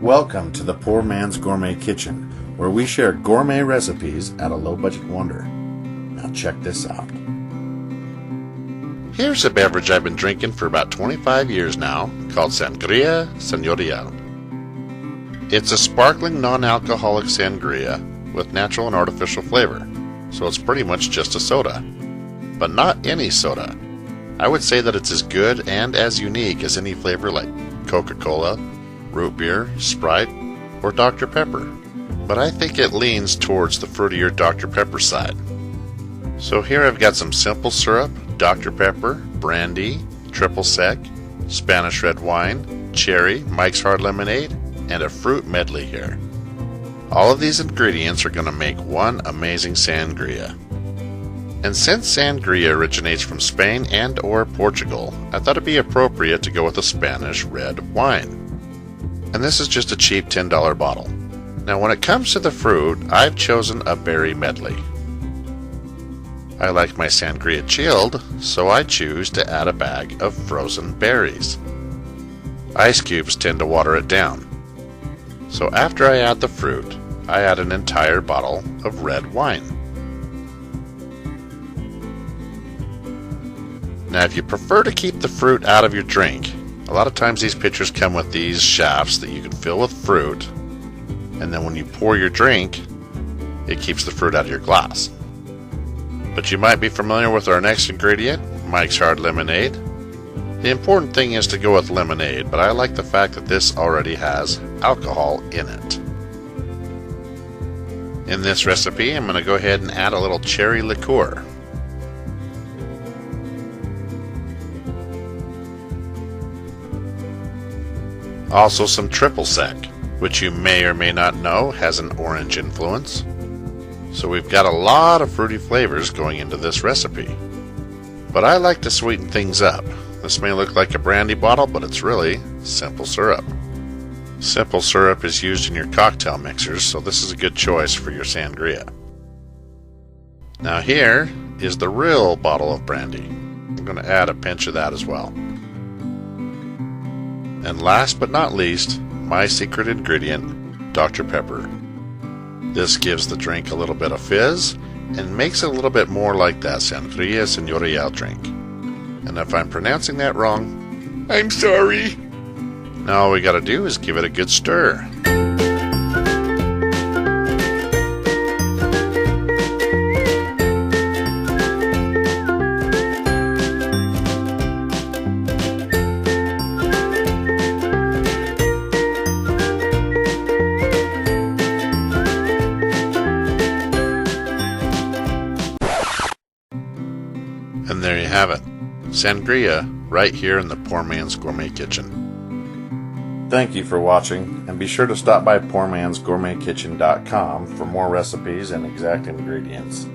Welcome to the Poor Man's Gourmet Kitchen, where we share gourmet recipes at a low-budget wonder. Now check this out. Here's a beverage I've been drinking for about 25 years now, called Sangria Senorial. It's a sparkling non-alcoholic sangria with natural and artificial flavor, so it's pretty much just a soda. But not any soda. I would say that it's as good and as unique as any flavor like Coca-Cola, root beer, Sprite, or Dr. Pepper. But I think it leans towards the fruitier Dr. Pepper side. So here I've got some simple syrup, Dr. Pepper, Brandy, triple sec, Spanish red wine, cherry, Mike's Hard Lemonade, and a fruit medley here. All of these ingredients are going to make one amazing sangria. And since sangria originates from Spain and or Portugal, I thought it'd be appropriate to go with a Spanish red wine. And this is just a cheap $10 bottle. Now when it comes to the fruit, I've chosen a berry medley. I like my sangria chilled, so I choose to add a bag of frozen berries. Ice cubes tend to water it down. So after I add the fruit, I add an entire bottle of red wine. Now if you prefer to keep the fruit out of your drink, a lot of times these pitchers come with these shafts that you can fill with fruit, and then when you pour your drink, it keeps the fruit out of your glass. But you might be familiar with our next ingredient, Mike's Hard Lemonade. The important thing is to go with lemonade, but I like the fact that this already has alcohol in it. In this recipe, I'm going to go ahead and add a little cherry liqueur. Also some triple sec, which you may or may not know has an orange influence. So we've got a lot of fruity flavors going into this recipe. But I like to sweeten things up. This may look like a brandy bottle, but it's really simple syrup. Simple syrup is used in your cocktail mixers, so this is a good choice for your sangria. Now here is the real bottle of brandy. I'm going to add a pinch of that as well. And last but not least, my secret ingredient, Dr. Pepper. This gives the drink a little bit of fizz and makes it a little bit more like that Sangria Senorial drink. And if I'm pronouncing that wrong, I'm sorry. Now all we gotta do is give it a good stir. And there you have it. Sangria right here in the Poor Man's Gourmet Kitchen. Thank you for watching, and be sure to stop by PoorMansGourmetKitchen.com for more recipes and exact ingredients.